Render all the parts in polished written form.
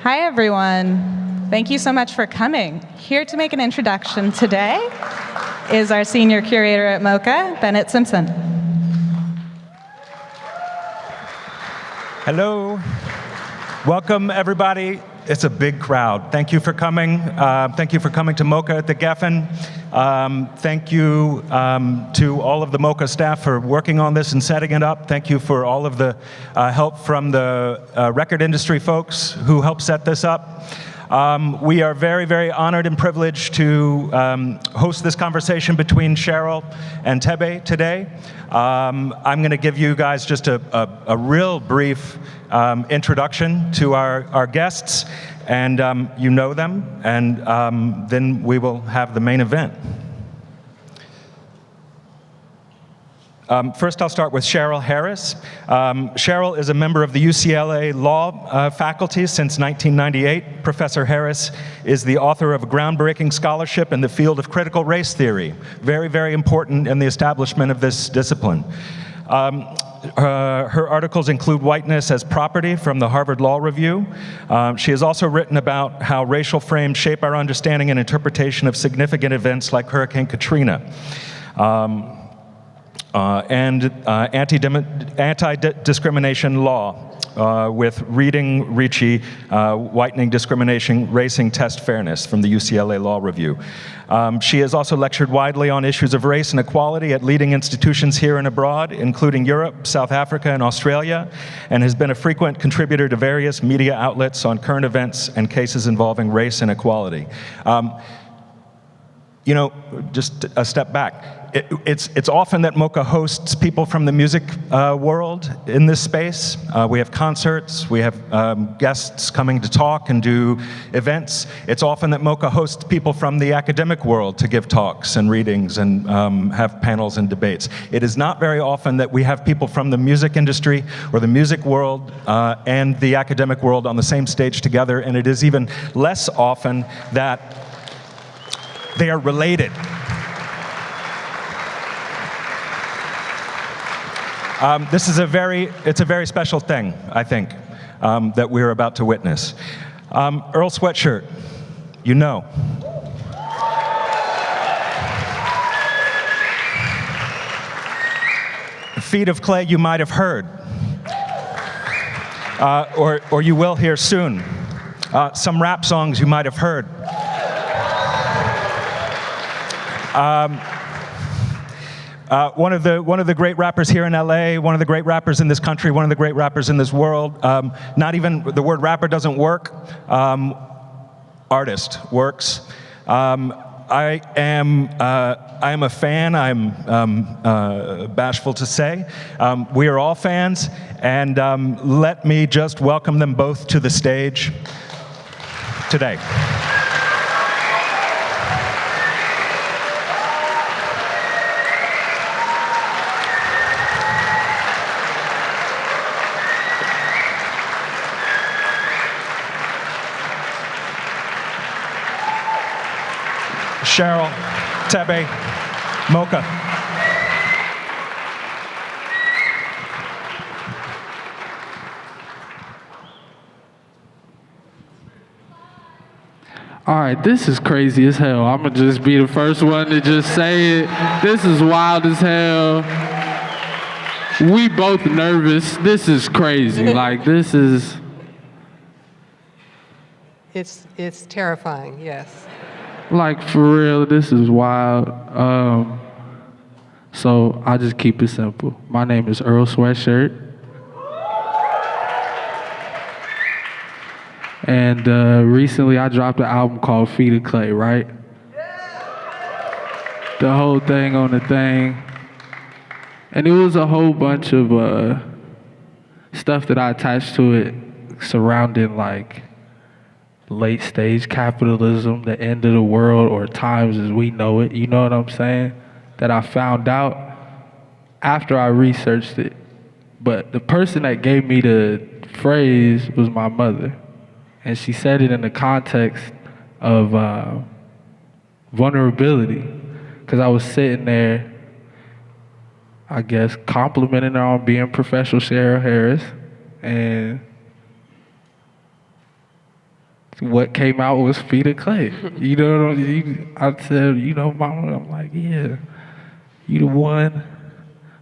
Hi, everyone. Thank you so much for coming. Here to make an introduction today is our senior curator at MOCA, Bennett Simpson. Hello. Welcome, everybody. It's a big crowd. Thank you for coming. Thank you for coming to MOCA at the Geffen. Thank you to all of the MOCA staff for working on this and setting it up. Thank you for all of the help from the record industry folks who helped set this up. We are very, very honored and privileged to host this conversation between Cheryl and Thebe today. I'm going to give you guys just a real brief introduction to our guests, and you know them, and then we will have the main event. First, I'll start with Cheryl Harris. Cheryl is a member of the UCLA Law faculty since 1998. Professor Harris is the author of a groundbreaking scholarship in the field of critical race theory, very, very important in the establishment of this discipline. Her articles include Whiteness as Property from the Harvard Law Review. She has also written about how racial frames shape our understanding and interpretation of significant events like Hurricane Katrina. And anti-discrimination law with Reading Ricci, Whitening Discrimination, Racing Test Fairness from the UCLA Law Review. She has also lectured widely on issues of race and equality at leading institutions here and abroad, including Europe, South Africa, and Australia, and has been a frequent contributor to various media outlets on current events and cases involving race and equality. You know, just a step back. It's often that MOCA hosts people from the music world in this space. We have concerts, we have guests coming to talk and do events. It's often that MOCA hosts people from the academic world to give talks and readings and have panels and debates. It is not very often that we have people from the music industry or the music world and the academic world on the same stage together, and it is even less often that they are related. It's a very special thing, I think, that we're about to witness. Earl Sweatshirt, you know. Feet of Clay, you might have heard, or you will hear soon. Some rap songs you might have heard. One of the great rappers here in LA, one of the great rappers in this country, one of the great rappers in this world. Not even the word rapper doesn't work. Artist works. I am a fan. I'm bashful to say. We are all fans, and let me just welcome them both to the stage today. Cheryl, Thebe, MOCA. All right, this is crazy as hell. I'm gonna just be the first one to just say it. This is wild as hell. We both nervous. This is crazy. Like, this is... It's terrifying, yes. Like, for real, this is wild. So I'll just keep it simple. My name is Earl Sweatshirt. And recently I dropped an album called Feet of Clay, right? The whole thing on the thing. And it was a whole bunch of stuff that I attached to it surrounding, like, late stage capitalism, the end of the world, or times as we know it, you know what I'm saying? That I found out after I researched it. But the person that gave me the phrase was my mother. And she said it in the context of vulnerability. Because I was sitting there, I guess, complimenting her on being Professor Cheryl Harris. And what came out was feet of clay. You know what I mean? I said, you know, Mama, I'm like, yeah, you the one,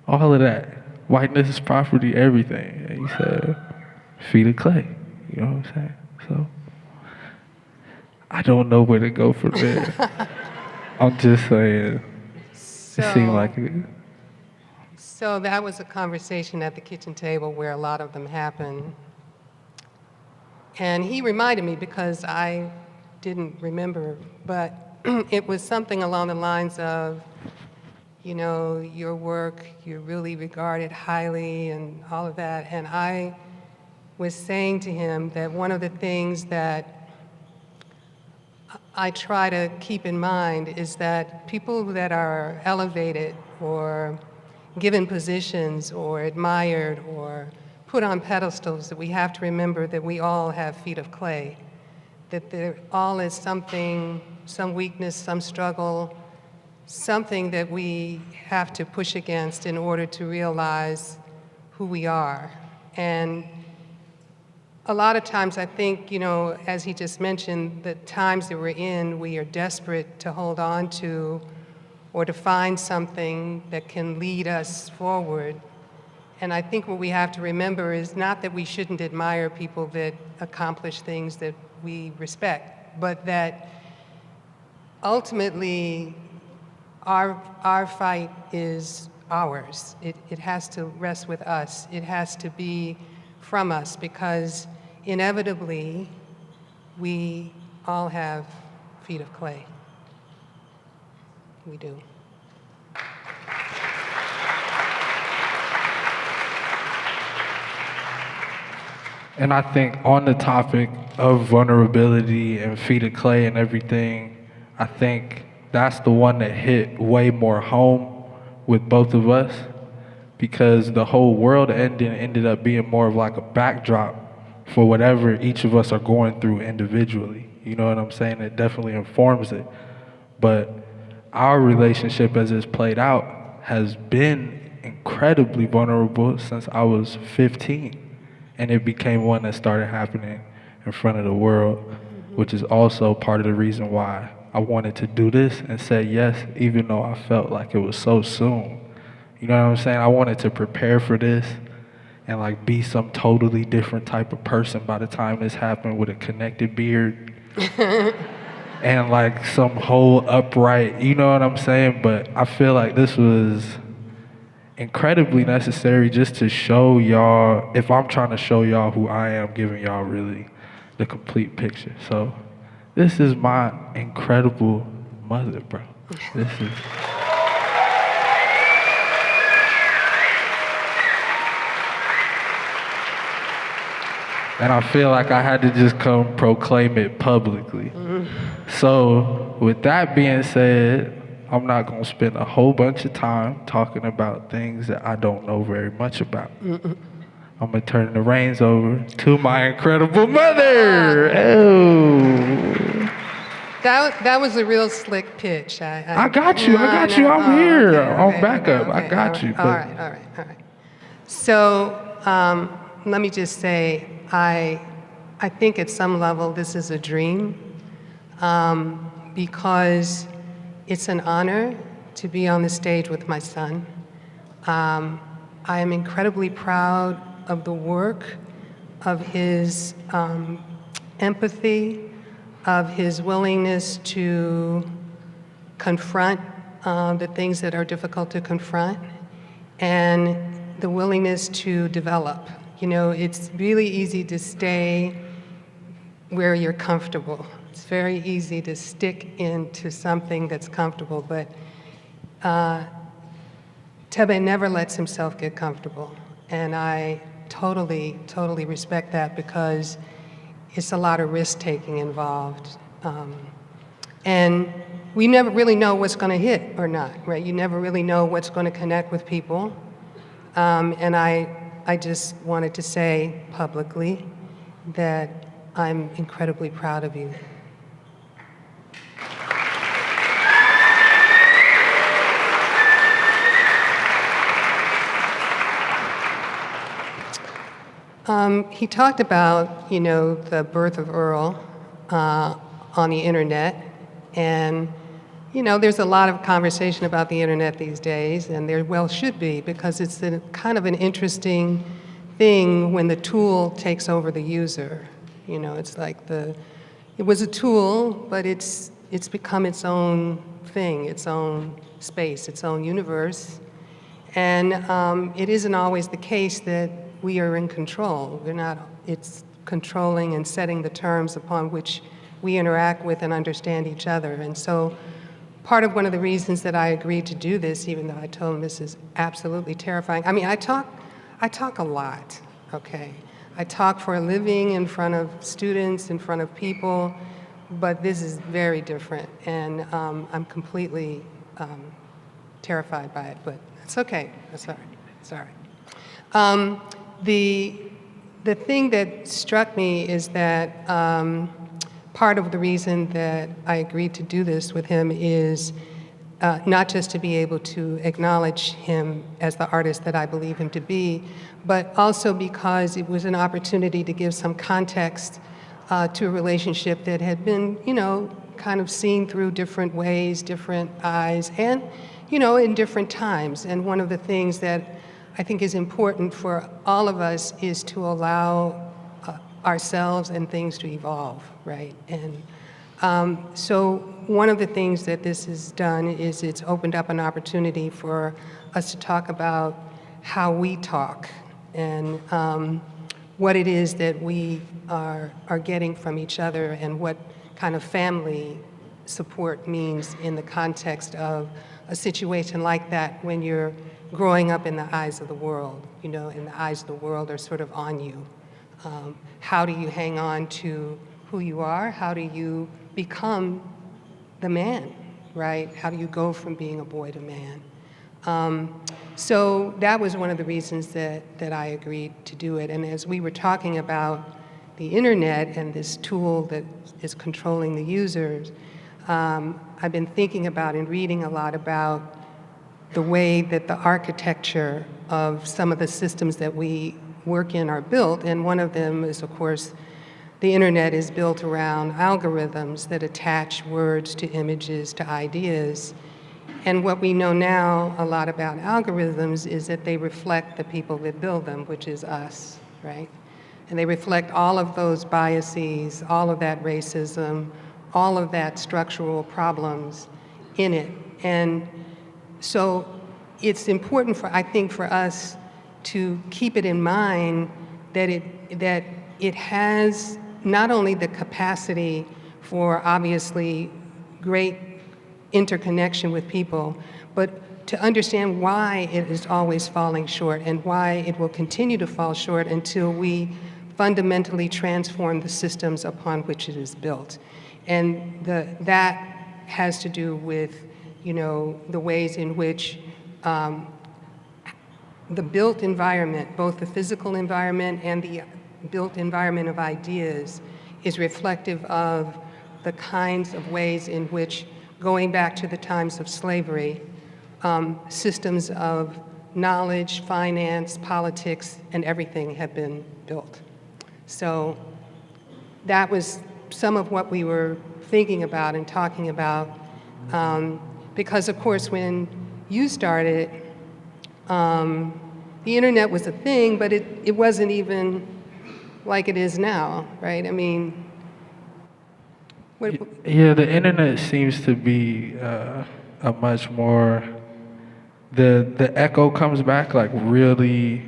all of that. Whiteness is property, everything. And he said, feet of clay. You know what I'm saying? So, I don't know where to go from there. I'm just saying, it seemed like it. So that was a conversation at the kitchen table where a lot of them happened. And he reminded me because I didn't remember, but it was something along the lines of, you know, your work, you're really regarded highly and all of that. And I was saying to him that one of the things that I try to keep in mind is that people that are elevated or given positions or admired or put on pedestals, that we have to remember that we all have feet of clay, that there all is something, some weakness, some struggle, something that we have to push against in order to realize who we are. And a lot of times I think, you know, as he just mentioned, the times that we're in, we are desperate to hold on to or to find something that can lead us forward. And I think what we have to remember is not that we shouldn't admire people that accomplish things that we respect, but that ultimately our fight is ours. It has to rest with us. It has to be from us, because inevitably we all have feet of clay. We do. And I think on the topic of vulnerability and feet of clay and everything, I think that's the one that hit way more home with both of us, because the whole world ended up being more of like a backdrop for whatever each of us are going through individually. You know what I'm saying? It definitely informs it. But our relationship as it's played out has been incredibly vulnerable since I was 15. And it became one that started happening in front of the world, which is also part of the reason why I wanted to do this and say yes, even though I felt like it was so soon. You know what I'm saying? I wanted to prepare for this and like be some totally different type of person by the time this happened, with a connected beard and like some whole upright, you know what I'm saying? But I feel like this was incredibly necessary just to show y'all, if I'm trying to show y'all who I am, giving y'all really the complete picture. So this is my incredible mother, bro. This is... And I feel like I had to just come proclaim it publicly. So with that being said, I'm not gonna spend a whole bunch of time talking about things that I don't know very much about. I'm gonna turn the reins over to my incredible mother. Oh. That was a real slick pitch. I got you. I'm here. I'm backup. I got you. All right. So let me just say, I think at some level this is a dream, because it's an honor to be on the stage with my son. I am incredibly proud of the work, of his empathy, of his willingness to confront the things that are difficult to confront, and the willingness to develop. You know, it's really easy to stay where you're comfortable. It's very easy to stick into something that's comfortable, but Thebe never lets himself get comfortable. And I totally respect that, because it's a lot of risk-taking involved. And we never really know what's gonna hit or not, right? You never really know what's gonna connect with people. And I just wanted to say publicly that I'm incredibly proud of you. He talked about, you know, the birth of Earl, on the internet. And, there's a lot of conversation about the internet these days, and there well should be, because it's kind of an interesting thing when the tool takes over the user. It's like it was a tool, but it's become its own thing, its own space, its own universe. And it isn't always the case that we are in control. It's controlling and setting the terms upon which we interact with and understand each other. And so part of one of the reasons that I agreed to do this, even though I told him this is absolutely terrifying. I mean, I talk a lot, okay? I talk for a living in front of students, in front of people, but this is very different, and I'm completely terrified by it, but it's okay. That's all right. It's all right. The thing that struck me is that part of the reason that I agreed to do this with him is not just to be able to acknowledge him as the artist that I believe him to be, but also because it was an opportunity to give some context to a relationship that had been, kind of seen through different ways, different eyes, and, in different times. And one of the things that I think is important for all of us is to allow ourselves and things to evolve, right? And so one of the things that this has done is it's opened up an opportunity for us to talk about how we talk and what it is that we are getting from each other and what kind of family support means in the context of a situation like that when you're growing up in the eyes of the world, and the eyes of the world are sort of on you. How do you hang on to who you are? How do you become the man, right? How do you go from being a boy to man? So that was one of the reasons that I agreed to do it. And as we were talking about the internet and this tool that is controlling the users, I've been thinking about and reading a lot about the way that the architecture of some of the systems that we work in are built, and one of them is, of course, the internet is built around algorithms that attach words to images to ideas. And what we know now a lot about algorithms is that they reflect the people that build them, which is us, right? And they reflect all of those biases, all of that racism, all of that structural problems in it. And so it's important I think for us to keep it in mind that it has not only the capacity for obviously great interconnection with people, but to understand why it is always falling short and why it will continue to fall short until we fundamentally transform the systems upon which it is built. And that has to do with, the ways in which the built environment, both the physical environment and the built environment of ideas, is reflective of the kinds of ways in which, going back to the times of slavery, systems of knowledge, finance, politics, and everything have been built. So that was some of what we were thinking about and talking about, because of course when you started, the internet was a thing, but it wasn't even like it is now, right? I mean, yeah, the internet seems to be a much more, the echo comes back like really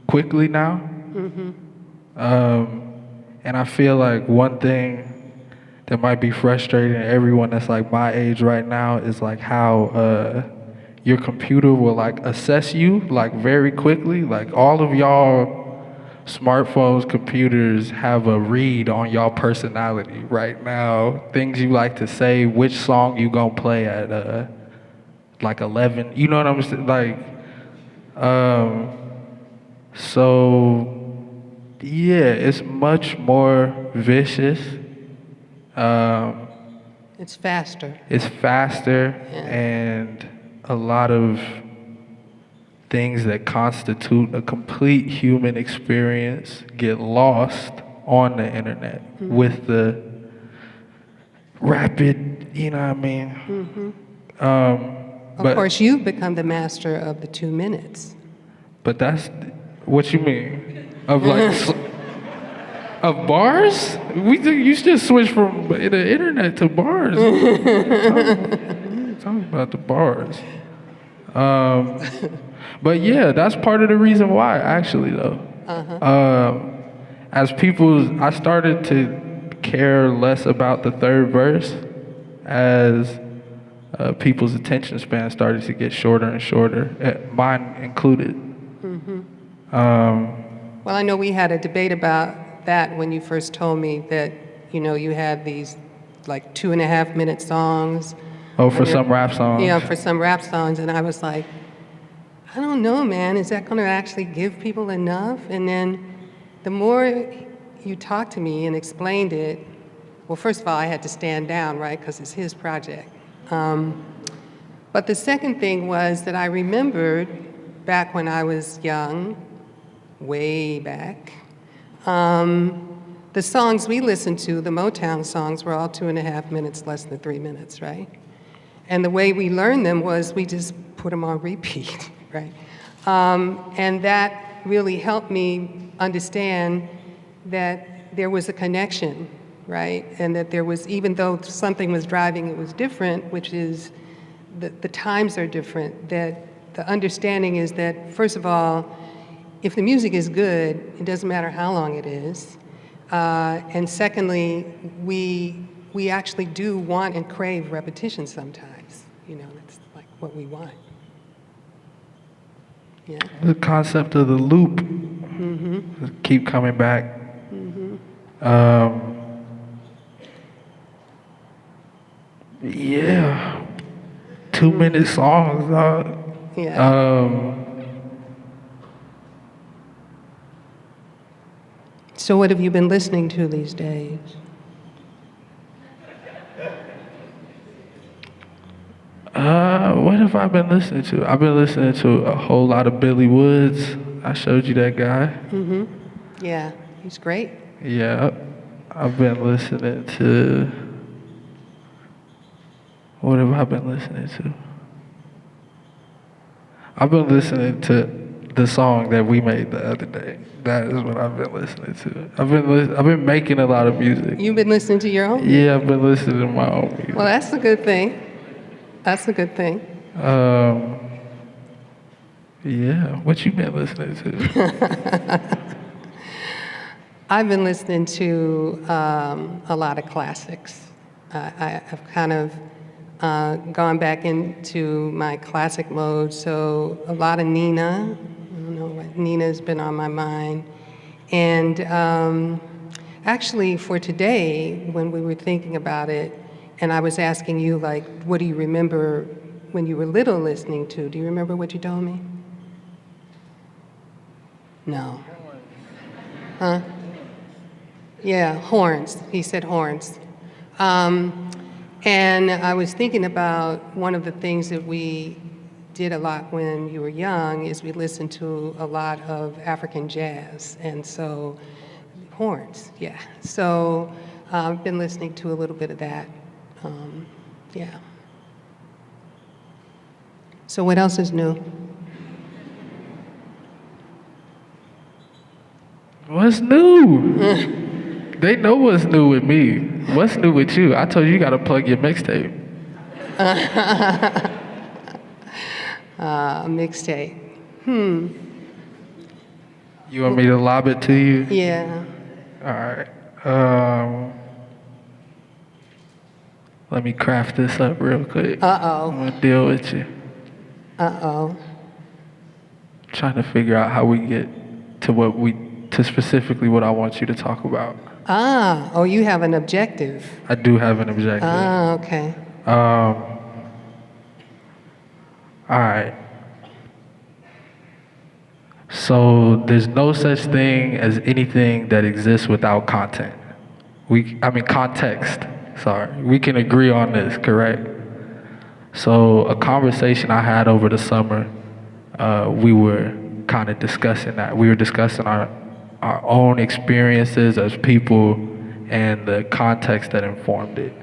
quickly now. Mm-hmm. And I feel like one thing that might be frustrating to everyone that's like my age right now is like how your computer will like assess you like very quickly. Like all of y'all smartphones, computers have a read on y'all personality right now. Things you like to say, which song you gonna play at like 11. You know what I'm saying? Like, so yeah, it's much more vicious. It's faster. It's faster, Yeah. and a lot of things that constitute a complete human experience get lost on the internet with the rapid, you know what I mean? Of course, you've become the master of the 2 minutes. But that's what you mean? Of like, of bars? You just switched from the internet to bars. Talking about the bars. But yeah, that's part of the reason why, actually, though. As people, I started to care less about the third verse as people's attention span started to get shorter and shorter, mine included. Well, I know we had a debate about that when you first told me that, you had these like 2.5-minute songs. Oh, for some rap songs? Yeah, for some rap songs. And I was like, I don't know, man. Is that going to actually give people enough? And then the more you talked to me and explained it, well, first of all, I had to stand down, right, because it's his project. But the second thing was that I remembered back when I was young, way back, the songs we listened to, the Motown songs, were all 2.5 minutes, less than 3 minutes, right? And the way we learned them was we just put them on repeat, right? And that really helped me understand that there was a connection, right? And that there was, even though something was driving, it was different, which is the times are different, that the understanding is that, first of all, if the music is good, it doesn't matter how long it is. And secondly, we actually do want and crave repetition sometimes. That's like what we want. Yeah. The concept of the loop. Keep coming back. Yeah. 2-minute songs, dog. Yeah. So what have you been listening to these days? What have I been listening to? I've been listening to a whole lot of Billy Woods. I showed you that guy. Yeah, he's great. Yeah. I've been listening to... What have I been listening to? I've been listening to the song that we made the other day. That is what I've been listening to. I've been making a lot of music. You've been listening to your own? Yeah, I've been listening to my own music. Well, that's a good thing. That's a good thing. Yeah, what you been listening to? I've been listening to a lot of classics. I've kind of gone back into my classic mode, so a lot of Nina. I don't know what Nina's been on my mind. And actually, for today, when we were thinking about it, and I was asking you, like, what do you remember when you were little listening to? Do you remember what you told me? No. Huh? Yeah, horns. He said horns. And I was thinking about one of the things that we did a lot when you were young is we listened to a lot of African jazz. And so, horns, yeah. So I've been listening to a little bit of that. Yeah. So what else is new? What's new? They know what's new with me. What's new with you? I told you you gotta plug your mixtape. Mixtape. You want me to lob it to you? Yeah. All right. Let me craft this up real quick. Uh-oh. I'm gonna deal with you. Uh-oh. Trying to figure out how we get to specifically what I want you to talk about. Oh, you have an objective. I do have an objective. Ah, okay. All right. So there's no such thing as anything that exists without content. Context. Sorry. We can agree on this, correct? So a conversation I had over the summer, we were kind of discussing that. We were discussing our own experiences as people and the context that informed it.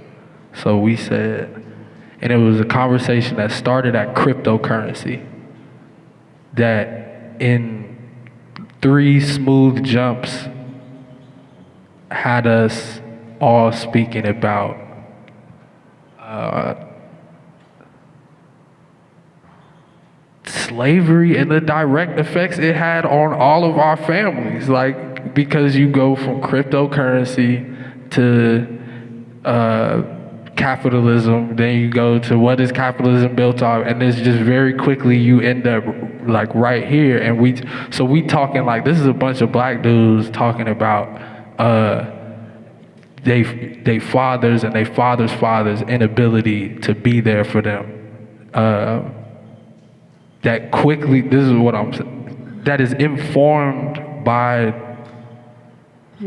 So we said, and it was a conversation that started at cryptocurrency, that in 3 smooth jumps had us all speaking about slavery and the direct effects it had on all of our families. Like, because you go from cryptocurrency to capitalism, then you go to what is capitalism built on, and it's just very quickly you end up like right here. And we talking like, this is a bunch of black dudes talking about they fathers and they fathers' fathers' inability to be there for them. That quickly, this is what I'm saying, that is informed by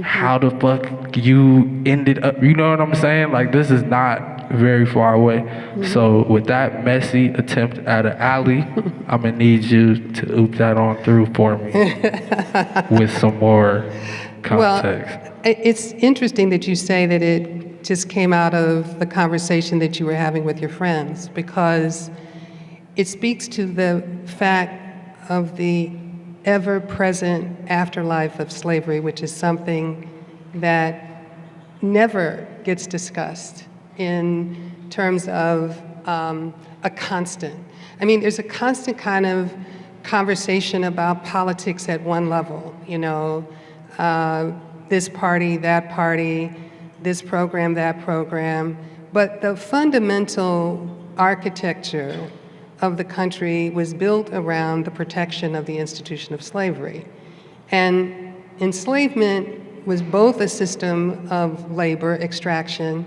how the fuck you ended up, you know what I'm saying? Like, this is not very far away. So with that messy attempt at an alley, I'm gonna need you to oop that on through for me with some more context. Well, it's interesting that you say that it just came out of the conversation that you were having with your friends, because it speaks to the fact of the ever-present afterlife of slavery, which is something that never gets discussed in terms of a constant. I mean, there's a constant kind of conversation about politics at one level, you know, this party, this program, that program, but the fundamental architecture of the country was built around the protection of the institution of slavery. And enslavement was both a system of labor extraction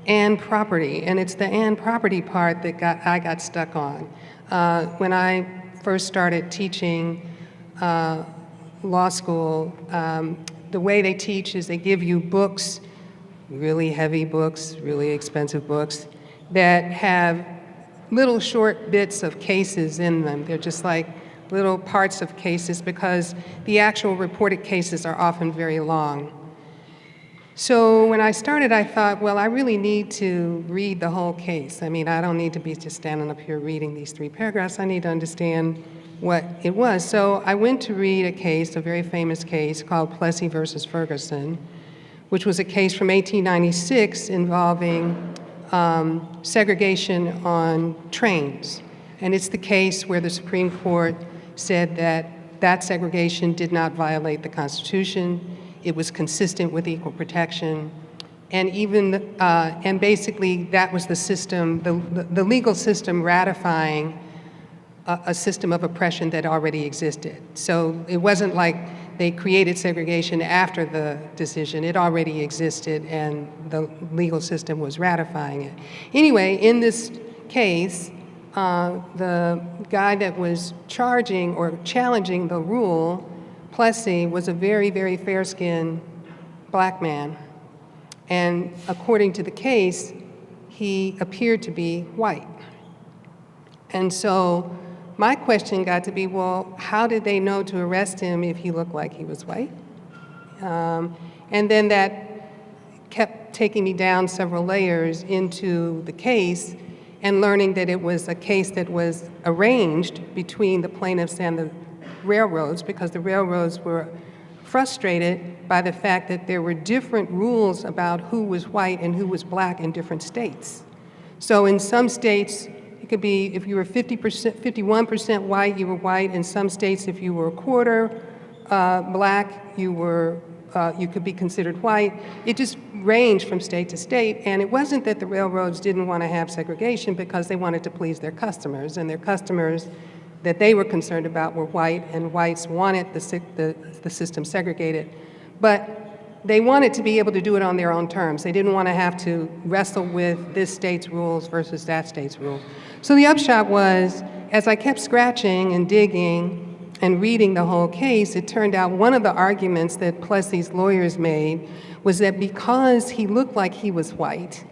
and property. And it's the and property part that I got stuck on. When I first started teaching law school, the way they teach is they give you books, really heavy books, really expensive books, that have little short bits of cases in them. They're just like little parts of cases, because the actual reported cases are often very long. So when I started, I thought, well, I really need to read the whole case. I mean, I don't need to be just standing up here reading these 3 paragraphs. I need to understand what it was. So I went to read a case, a very famous case called Plessy versus Ferguson, which was a case from 1896 involving segregation on trains. And it's the case where the Supreme Court said that that segregation did not violate the Constitution. It was consistent with equal protection. And even, and basically that was the system, the legal system ratifying a system of oppression that already existed. So it wasn't like they created segregation after the decision. It already existed, and the legal system was ratifying it. Anyway, in this case, the guy that was charging or challenging the rule, Plessy, was a very, very fair-skinned black man. And according to the case, he appeared to be white. And so my question got to be, well, how did they know to arrest him if he looked like he was white? And then that kept taking me down several layers into the case and learning that it was a case that was arranged between the plaintiffs and the railroads, because the railroads were frustrated by the fact that there were different rules about who was white and who was black in different states. So in some states, it could be if you were 51% white, you were white. In some states, if you were a quarter black, you could be considered white. It just ranged from state to state, and it wasn't that the railroads didn't want to have segregation, because they wanted to please their customers, and their customers that they were concerned about were white, and whites wanted the system segregated. But they wanted to be able to do it on their own terms. They didn't want to have to wrestle with this state's rules versus that state's rules. So the upshot was, as I kept scratching and digging and reading the whole case, it turned out one of the arguments that Plessy's lawyers made was that because he looked like he was white,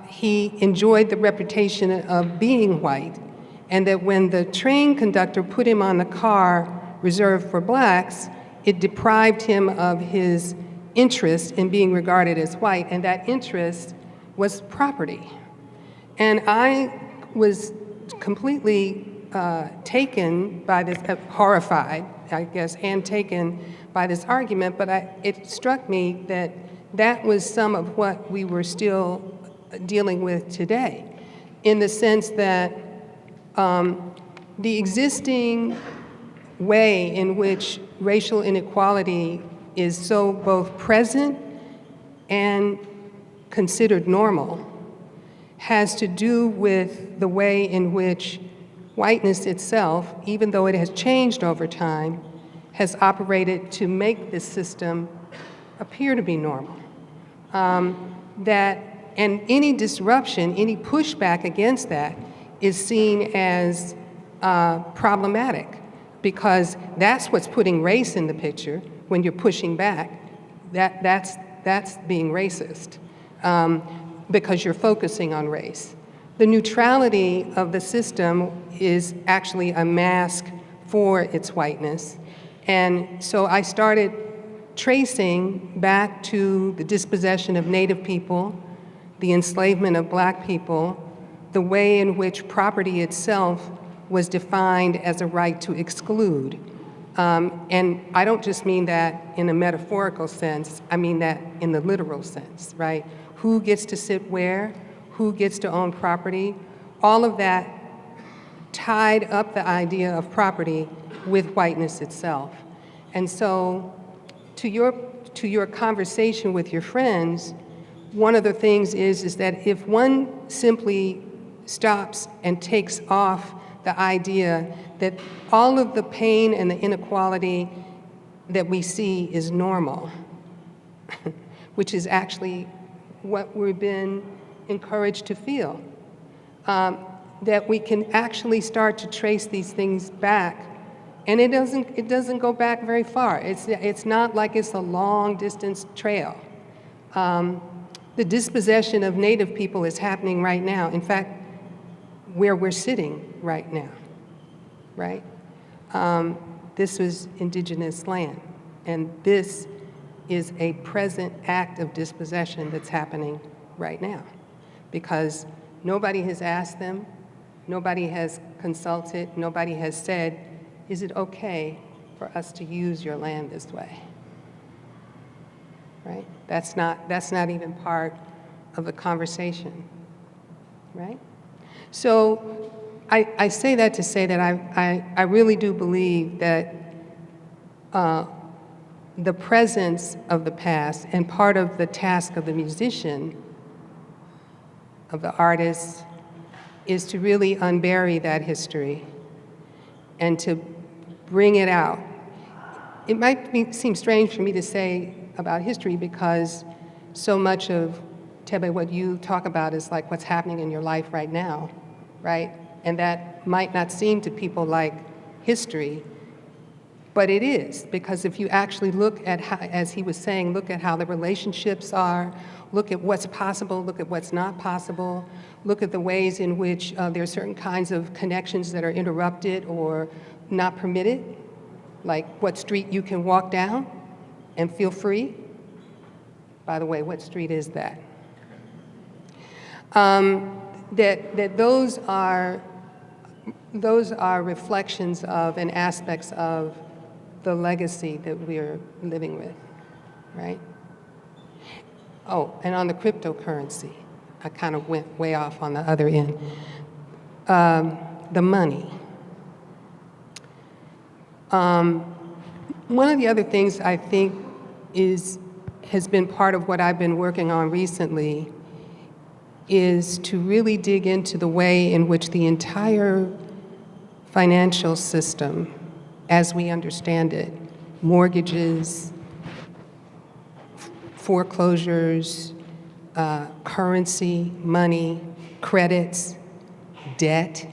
he enjoyed the reputation of being white, and that when the train conductor put him on the car reserved for blacks, it deprived him of his interest in being regarded as white, and that interest was property. And I was completely taken by this, horrified, I guess, and taken by this argument, but it struck me that that was some of what we were still dealing with today, in the sense that the existing way in which racial inequality is so both present and considered normal has to do with the way in which whiteness itself, even though it has changed over time, has operated to make this system appear to be normal. And any disruption, any pushback against that is seen as problematic, because that's what's putting race in the picture. When you're pushing back, that's being racist, because you're focusing on race. The neutrality of the system is actually a mask for its whiteness. And so I started tracing back to the dispossession of Native people, the enslavement of Black people, the way in which property itself was defined as a right to exclude. And I don't just mean that in a metaphorical sense, I mean that in the literal sense, right? Who gets to sit where, who gets to own property, all of that tied up the idea of property with whiteness itself. And so to your conversation with your friends, one of the things is that if one simply stops and takes off the idea that all of the pain and the inequality that we see is normal, which is actually what we've been encouraged to feel, that we can actually start to trace these things back. And it doesn't go back very far. It's not like it's a long distance trail. The dispossession of Native people is happening right now. In fact, where we're sitting right now, right? This was indigenous land, and this is a present act of dispossession that's happening right now, because nobody has asked them, nobody has consulted, nobody has said, is it okay for us to use your land this way? Right? That's not even part of the conversation, right? So I say that to say that I really do believe that the presence of the past, and part of the task of the musician, of the artist, is to really unbury that history and to bring it out. It might seem strange for me to say about history, because so much of, Thebe, what you talk about is like what's happening in your life right now, right? And that might not seem to people like history, but it is, because if you actually look at how, as he was saying, look at how the relationships are, look at what's possible, look at what's not possible, look at the ways in which there are certain kinds of connections that are interrupted or not permitted, like what street you can walk down and feel free. By the way, what street is that? That those are reflections of and aspects of the legacy that we're living with, right? Oh, and on the cryptocurrency, I kind of went way off on the other end. The money. One of the other things I think has been part of what I've been working on recently is to really dig into the way in which the entire financial system, as we understand it, mortgages, foreclosures, currency, money, credits, debt,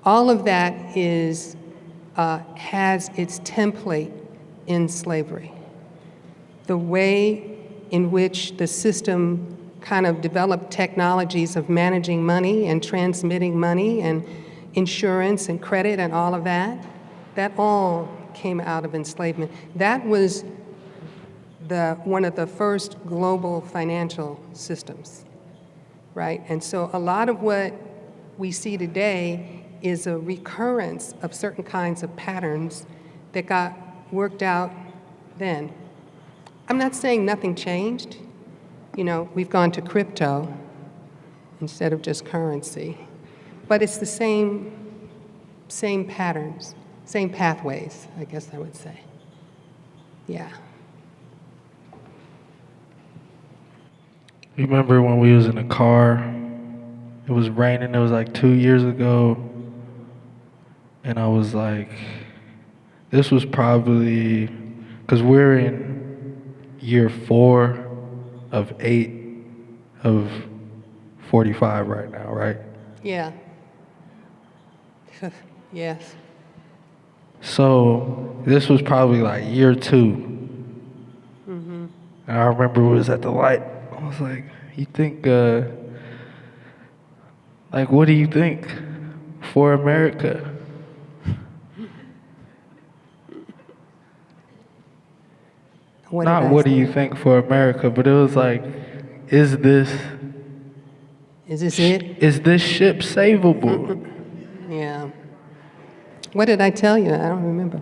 all of that has its template in slavery. The way in which the system kind of developed technologies of managing money and transmitting money and insurance and credit and all of that, that all came out of enslavement. That was one of the first global financial systems right? And so a lot of what we see today is a recurrence of certain kinds of patterns that got worked out then. I'm not saying nothing changed. You know, we've gone to crypto instead of just currency. But it's the same patterns, same pathways, I guess I would say. Yeah. You remember when we was in the car, it was raining, it was like 2 years ago, and I was like, this was probably, because we're in year 4 of 8 of 45 right now, right? Yeah. Yes. So this was probably like year 2. And I remember it was at the light. I was like, you think, like, what do you think for America? Not what do you think for America, but it was like, is this it? Is this ship savable? Yeah. What did I tell you? I don't remember.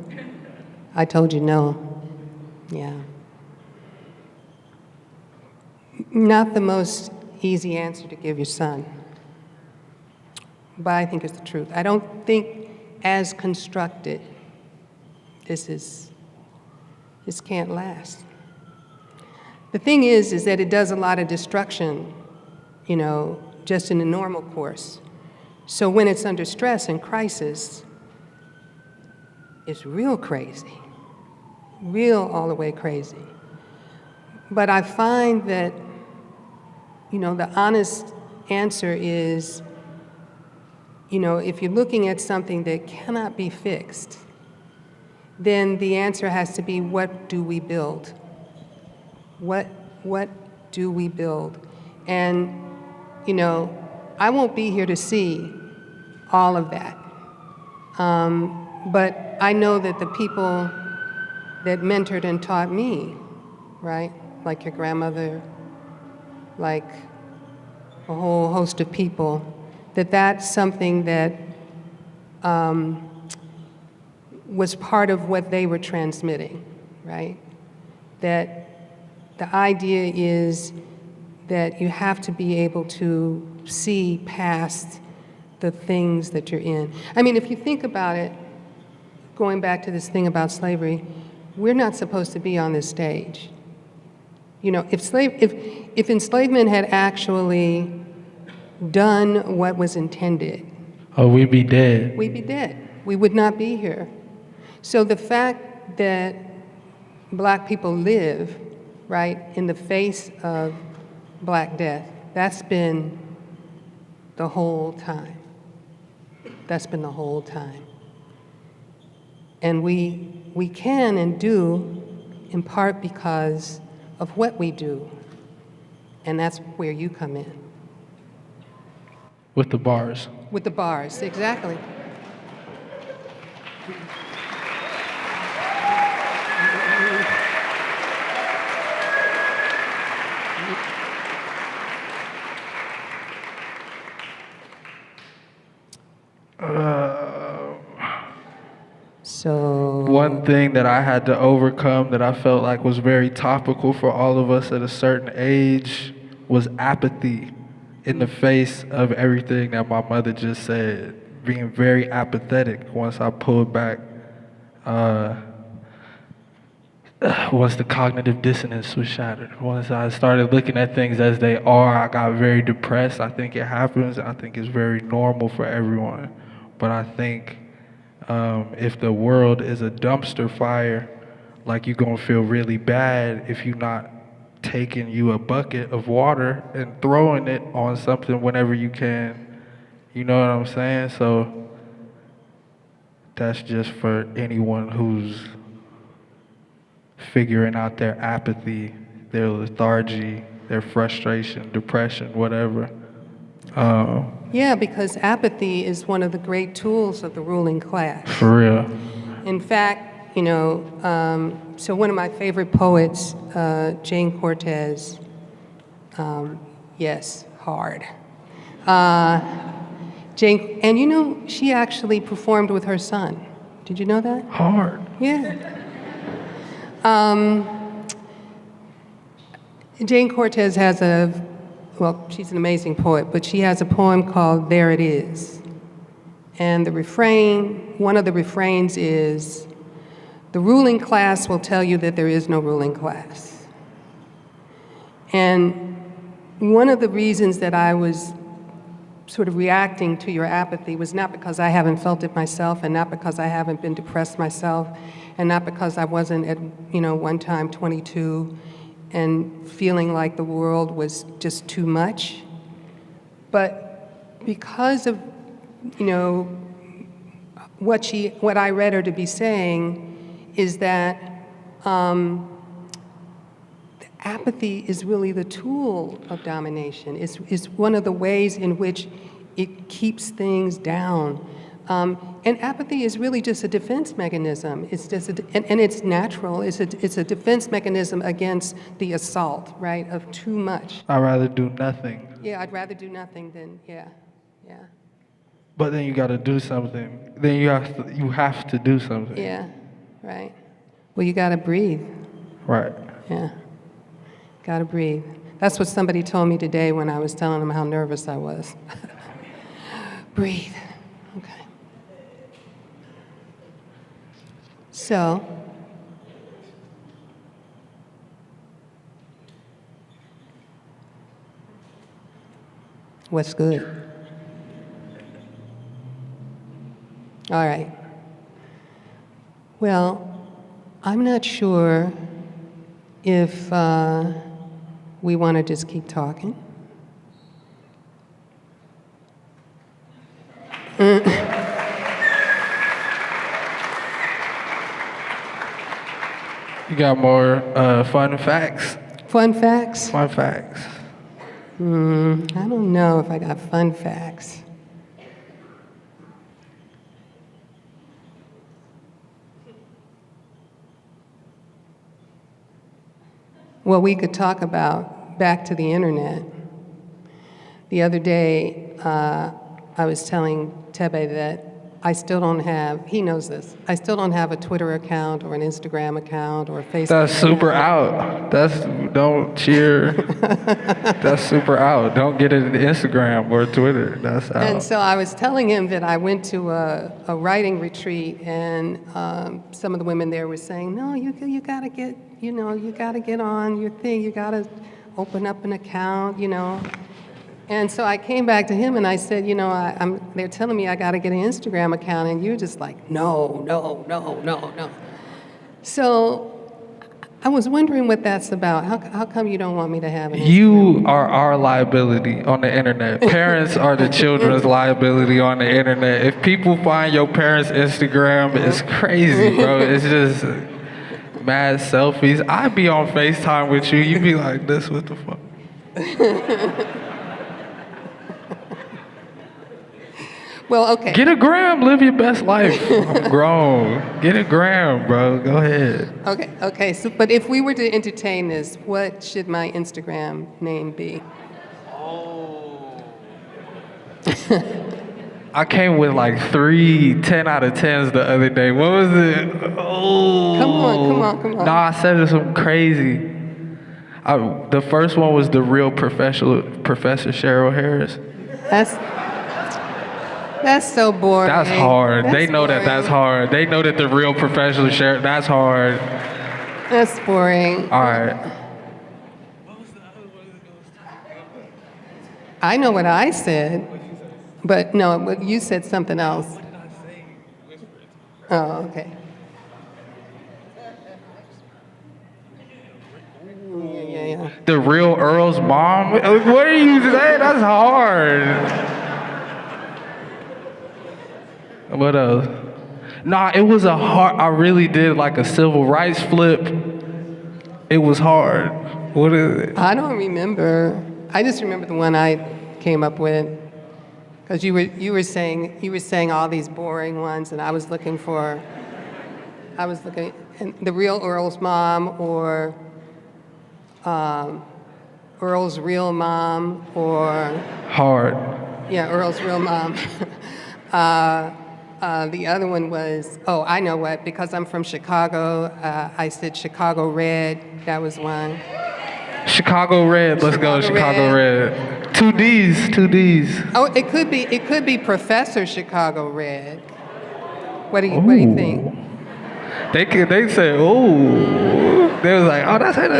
I told you no. Yeah. Not the most easy answer to give your son, but I think it's the truth. I don't think as constructed, this can't last. The thing is that it does a lot of destruction, you know, just in the normal course. So when it's under stress and crisis, it's real crazy, real all the way crazy. But I find that, you know, the honest answer is, you know, if you're looking at something that cannot be fixed, then the answer has to be, what do we build? What do we build? And, you know, I won't be here to see all of that. But I know that the people that mentored and taught me, right, like your grandmother, like a whole host of people, that's something that was part of what they were transmitting, right? That the idea is that you have to be able to see past the things that you're in. I mean, if you think about it, going back to this thing about slavery, we're not supposed to be on this stage. You know, if enslavement had actually done what was intended, Oh, we'd be dead. we'd be dead. We would not be here. So the fact that Black people live, right, in the face of Black death, that's been the whole time. That's been the whole time. And we can and do in part because of what we do. And that's where you come in. With the bars. With the bars, exactly. So One thing that I had to overcome that I felt like was very topical for all of us at a certain age was apathy in the face of everything that my mother just said. Being very apathetic once I pulled back, once the cognitive dissonance was shattered. Once I started looking at things as they are, I got very depressed. I think it happens. I think it's very normal for everyone. But I think if the world is a dumpster fire, like you're gonna feel really bad if you're not taking you a bucket of water and throwing it on something whenever you can. You know what I'm saying? So that's just for anyone who's figuring out their apathy, their lethargy, their frustration, depression, whatever. yeah, because apathy is one of the great tools of the ruling class. For real. In fact, you know, so one of my favorite poets, Jane Cortez, yes, hard. Jane, and you know, she actually performed with her son. Did you know that? Hard. Yeah. Jane Cortez has she's an amazing poet, but she has a poem called There It Is. And one of the refrains is, the ruling class will tell you that there is no ruling class. And one of the reasons that I was sort of reacting to your apathy was not because I haven't felt it myself, and not because I haven't been depressed myself, and not because I wasn't at, one time 22 and feeling like the world was just too much, but because of, what I read her to be saying is that apathy is really the tool of domination. It's one of the ways in which it keeps things down. And apathy is really just a defense mechanism. It's just, and it's natural. It's a defense mechanism against the assault, right, of too much. I'd rather do nothing. Yeah, I'd rather do nothing than, yeah. But then you got to do something. Then you have to do something. Yeah, right. Well, you got to breathe. Right. Yeah. Got to breathe. That's what somebody told me today when I was telling them how nervous I was. Breathe. Okay. So, what's good? All right. Well, I'm not sure if we want to just keep talking. You got more fun facts? Fun facts? Fun facts. I don't know if I got fun facts. Well, we could talk about back to the internet. The other day, I was telling Thebe that I still don't have, he knows this, I still don't have a Twitter account or an Instagram account or a Facebook That's super account. out. Don't cheer. That's super out. Don't get it in Instagram or Twitter. That's out. And so I was telling him that I went to a writing retreat, and some of the women there were saying, no, you gotta get, you gotta get on your thing, you gotta open up an account, And so I came back to him and I said, they're telling me I gotta get an Instagram account, and you're just like, no. So I was wondering what that's about. How come you don't want me to have an Instagram? You are our liability on the internet. Parents are the children's liability on the internet. If people find your parents' Instagram, it's crazy, bro. It's just mad selfies. I'd be on FaceTime with you. You'd be like, this, what the fuck? Well, okay. Get a gram, live your best life. I'm grown. Get a gram, bro. Go ahead. Okay. So, but if we were to entertain this, what should my Instagram name be? I came with like 3 10 out of 10s the other day. What was it? Oh. Come on. Nah, I said it some crazy. The first one was the real Professor Cheryl Harris. That's so boring. That's hard. They know boring. that's hard. They know that the real Professor Cheryl, that's hard. That's boring. All right. I know what I said, but no, you said something else. Oh, okay. Yeah. The real Earl's mom? What are you saying? That's hard. What else? Nah, it was I really did like a civil rights flip. It was hard. What is it? I don't remember. I just remember the one I came up with. Because you were saying all these boring ones, and I was looking and the real Earl's mom, or Earl's real mom, or Hard. Yeah, Earl's real mom. The other one was, oh, I know what, because I'm from Chicago, I said Chicago Red. That was one. Chicago Red. Let's go, Chicago Red. Two D's. Oh, it could be Professor Chicago Red. What do you think? They said, ooh. They was like, oh, that's it.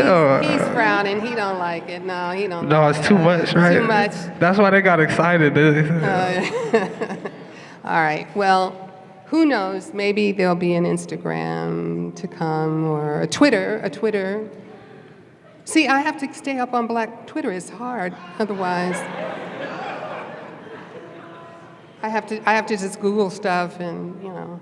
He's frowning. He don't like it. No, he don't. No, like it's too much, right? Too much. That's why they got excited. All right. Well, who knows? Maybe there'll be an Instagram to come or a Twitter. See, I have to stay up on Black Twitter. It's hard. Otherwise, I have to just Google stuff and, you know.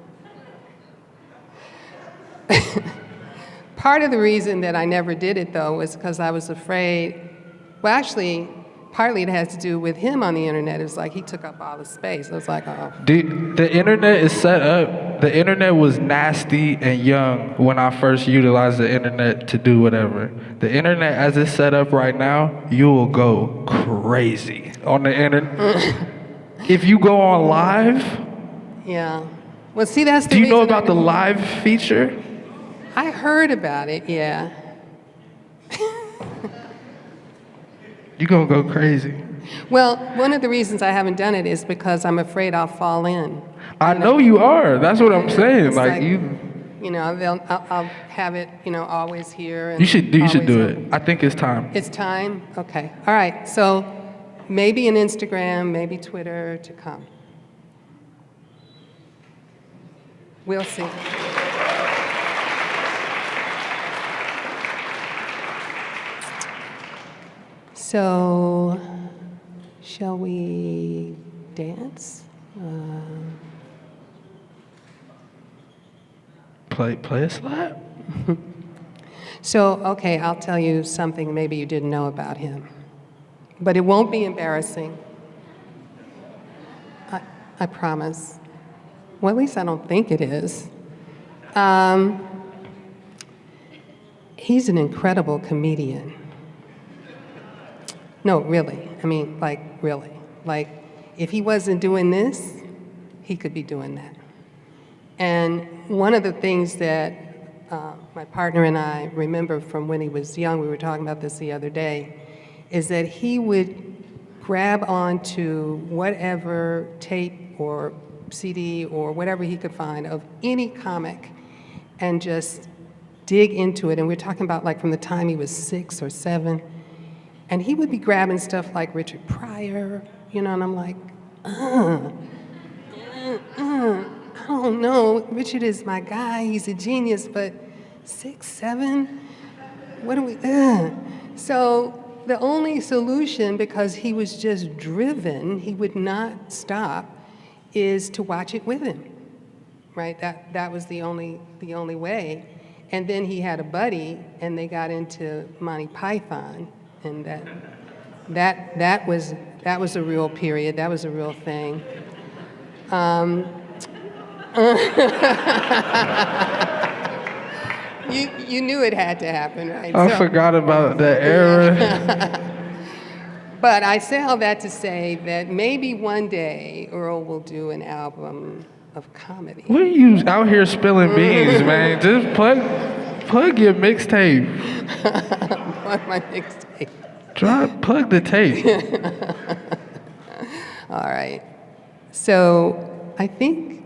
Part of the reason that I never did it, though, was because I was afraid. Well, actually, partly it has to do with him on the internet. It was like he took up all the space. I was like, oh. The internet is set up. The internet was nasty and young when I first utilized the internet to do whatever. The internet, as it's set up right now, you will go crazy on the internet. If you go on live. Yeah. Well, see, that's the Do you know reason about the live feature? I heard about it, yeah. You're gonna go crazy. Well, one of the reasons I haven't done it is because I'm afraid I'll fall in. I know you are. That's what I'm saying. It's Like you. You know, I'll have it, you know, always here. And You should do always it. open. I think it's time. It's time? Okay. All right. So maybe an Instagram, maybe Twitter to come. We'll see. So, shall we dance? Play a slap. So, okay, I'll tell you something maybe you didn't know about him. But it won't be embarrassing. I promise. Well, at least I don't think it is. He's an incredible comedian. No, really. I mean, like, really. Like, if he wasn't doing this, he could be doing that. And one of the things that my partner and I remember from when he was young, we were talking about this the other day, is that he would grab onto whatever tape or CD or whatever he could find of any comic and just dig into it. And we're talking about like from the time he was 6 or 7. And he would be grabbing stuff like Richard Pryor, you know, and I'm like, I don't know. Richard is my guy. He's a genius, but 6, 7? What do we, So the only solution, because he was just driven, he would not stop, is to watch it with him, right? That was the only way. And then he had a buddy, and they got into Monty Python, and that was a real period. That was a real thing. You knew it had to happen, right? I forgot about that era. But I say all that to say that maybe one day Earl will do an album of comedy. What are you out here spilling beans, man? Just plug your mixtape. Plug my mixtape. Plug the tape. All right. So I think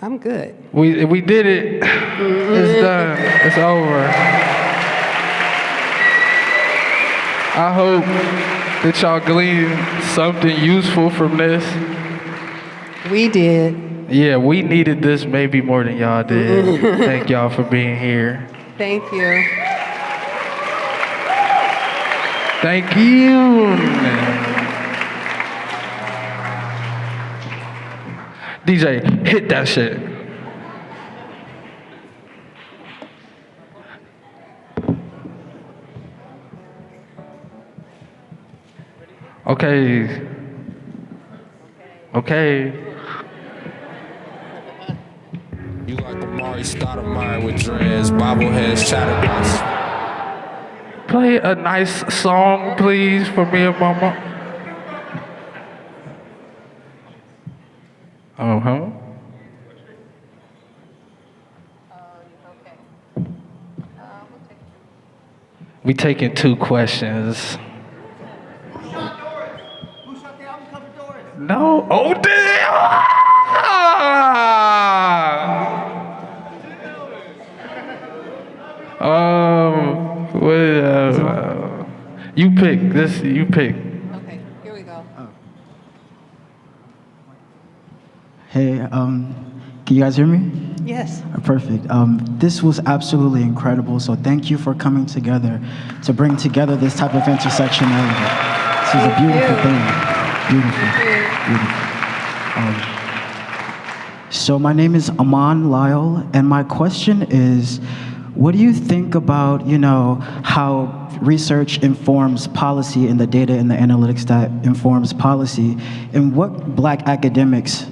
I'm good. We did it. It's done. It's over. I hope that y'all gleaned something useful from this. We did. Yeah, we needed this maybe more than y'all did. Thank y'all for being here. Thank you. Thank you. DJ, hit that shit. Okay. You like the Mari Stoudemire with dreads, bobbleheads, chatterbox. Play a nice song, please, for me and Mama. Uh-huh. We taking 2 questions. No. Oh, damn! You pick this. You pick. Okay, here we go. Hey, can you guys hear me? Yes. Perfect. This was absolutely incredible, so thank you for coming together to bring together this type of intersectionality. This is a beautiful thing. Beautiful. So my name is Aman Lyle, and my question is, what do you think about, how research informs policy and the data and the analytics that informs policy, and what Black academics,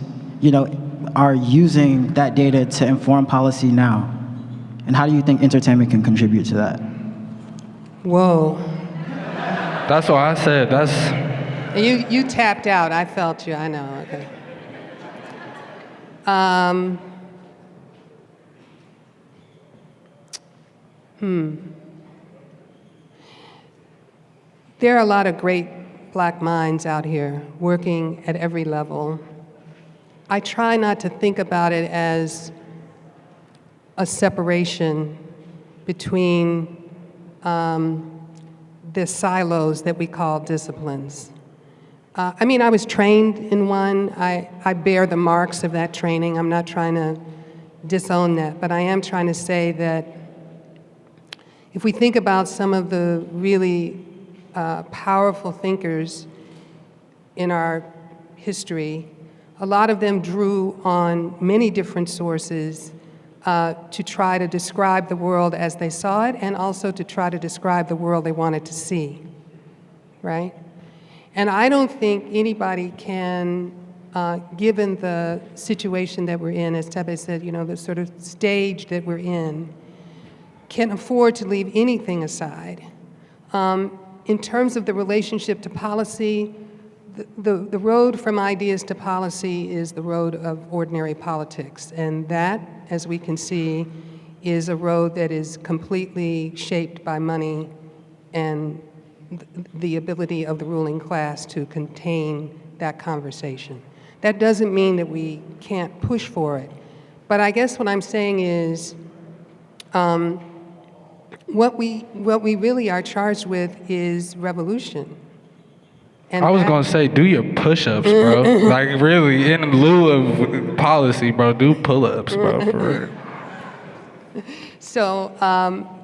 are using that data to inform policy now? And how do you think entertainment can contribute to that? Whoa. That's what I said. That's. You tapped out. I felt you. I know. Okay. There are a lot of great Black minds out here working at every level. I try not to think about it as a separation between the silos that we call disciplines. I was trained in one. I bear the marks of that training. I'm not trying to disown that, but I am trying to say that if we think about some of the really powerful thinkers in our history, a lot of them drew on many different sources to try to describe the world as they saw it, and also to try to describe the world they wanted to see, right? And I don't think anybody can, given the situation that we're in, as Thebe said, the sort of stage that we're in, can afford to leave anything aside. In terms of the relationship to policy, the road from ideas to policy is the road of ordinary politics, and that, as we can see, is a road that is completely shaped by money and the ability of the ruling class to contain that conversation. That doesn't mean that we can't push for it, but I guess what I'm saying is what we really are charged with is revolution. And I was gonna say, do your push-ups, bro. Like really, in lieu of policy, bro, do pull-ups, bro, for real. So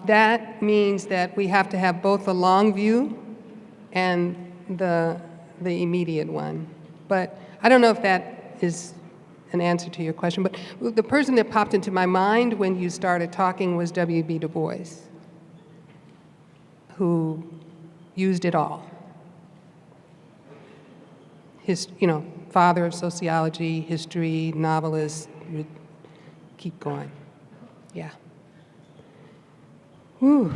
that means that we have to have both the long view and the immediate one. But I don't know if that is an answer to your question, but the person that popped into my mind when you started talking was W.B. Du Bois, who used it all. His, father of sociology, history, novelist, would keep going. Yeah. Whew.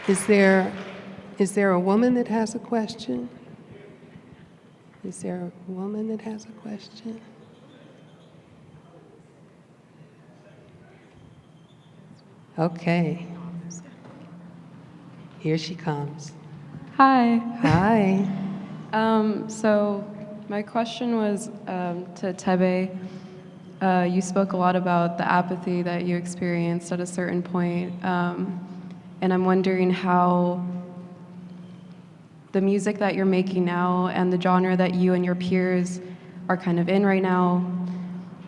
Is there a woman that has a question? Is there a woman that has a question? Okay. Here she comes. Hi. Hi. So my question was to Thebe. You spoke a lot about the apathy that you experienced at a certain point, and I'm wondering how the music that you're making now and the genre that you and your peers are kind of in right now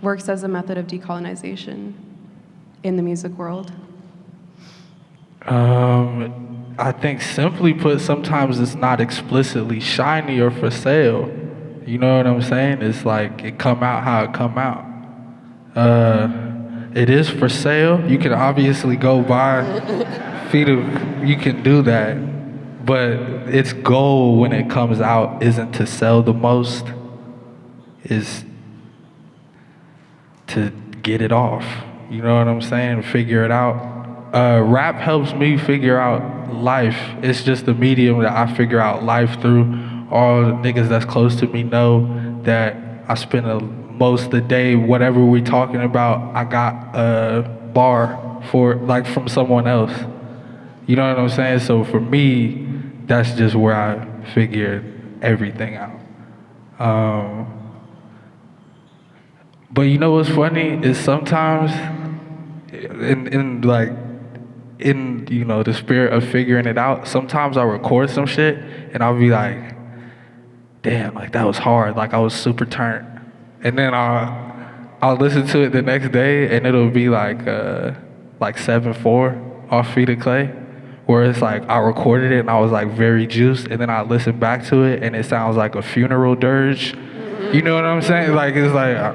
works as a method of decolonization in the music world. I think simply put, sometimes it's not explicitly shiny or for sale. You know what I'm saying? It's like it come out how it come out. It is for sale. You can obviously go buy you can do that, but its goal when it comes out isn't to sell the most, is to get it off. You know what I'm saying? Figure it out. rap helps me figure out life. It's just the medium that I figure out life through. All the niggas that's close to me know that I spend most of the day, whatever we talking about, I got a bar for, like, from someone else. You know what I'm saying? So for me, that's just where I figured everything out. But you know what's funny is sometimes, in you know, the spirit of figuring it out, sometimes I'll record some shit and I'll be like, damn, like that was hard, like I was super turned. And then I'll listen to it the next day and it'll be like 7/4 off Feet of Clay, where it's like I recorded it and I was like very juiced, and then I listen back to it and it sounds like a funeral dirge. You know what I'm saying? Like, it's like, all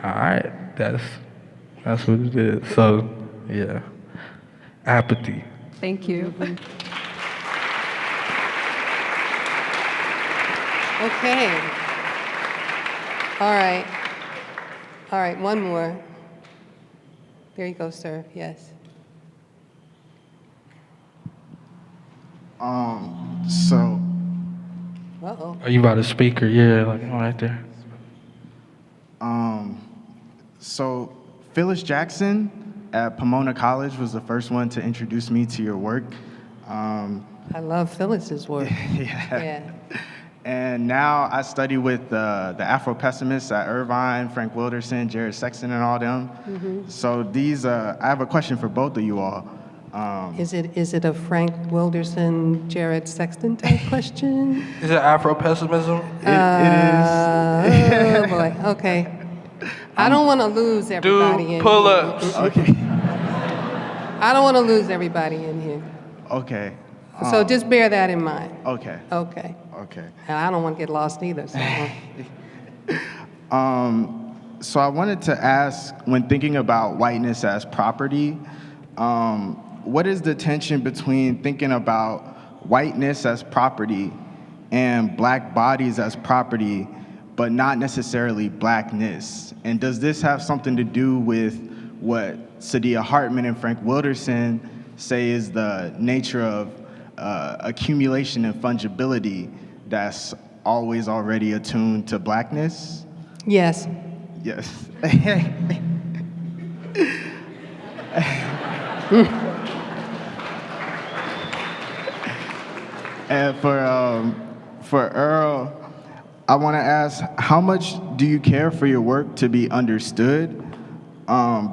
right, that's what it is. So, yeah. Apathy. Thank you. Okay. All right, one more. There you go, sir. Yes. So, Uh-oh. Are you about a speaker? Yeah, like right there. so Phyllis Jackson at Pomona College was the first one to introduce me to your work. I love Phyllis's work. Yeah. And now I study with the Afro-pessimists at Irvine, Frank Wilderson, Jared Sexton, and all them. So these, I have a question for both of you all. Is it a Frank Wilderson, Jared Sexton type question? Is it Afro-pessimism? It is. Oh boy. Okay. I don't want to lose everybody in here. pull-ups. Okay. I don't want to lose everybody in here. Okay. So just bear that in mind. Okay. Okay. Okay. And I don't want to get lost either. So. So I wanted to ask, when thinking about whiteness as property, what is the tension between thinking about whiteness as property and black bodies as property, but not necessarily blackness? And does this have something to do with what Saidiya Hartman and Frank Wilderson say is the nature of accumulation and fungibility that's always already attuned to blackness? Yes. Yes. And for Earl, I want to ask, how much do you care for your work to be understood?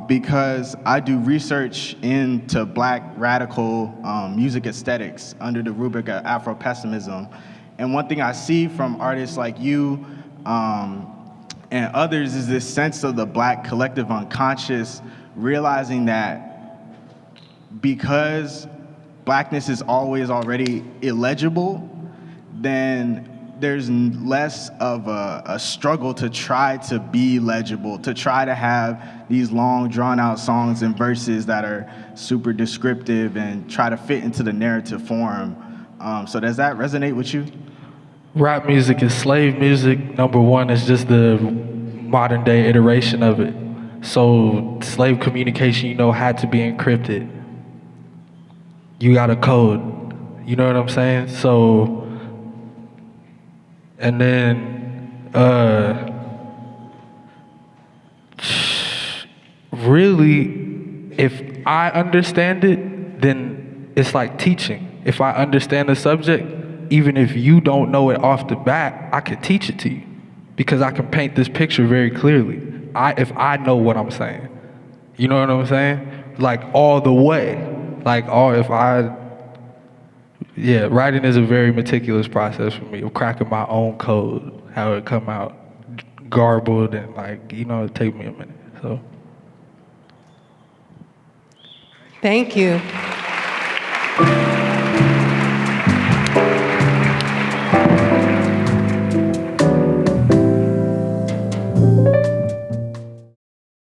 Because I do research into black radical music aesthetics under the rubric of Afro-pessimism. And one thing I see from artists like you and others is this sense of the black collective unconscious, realizing that because blackness is always already illegible, then there's less of a struggle to try to be legible, to try to have these long, drawn-out songs and verses that are super descriptive and try to fit into the narrative form. So does that resonate with you? Rap music is slave music. Number one, is just the modern day iteration of it. So slave communication, you know, had to be encrypted. You got a code. You know what I'm saying? So, and then, really, if I understand it, then it's like teaching. If I understand the subject, even if you don't know it off the bat, I could teach it to you because I can paint this picture very clearly. If I know what I'm saying, you know what I'm saying? Like all the way, writing is a very meticulous process for me of cracking my own code, how it come out garbled and it take me a minute, so. Thank you.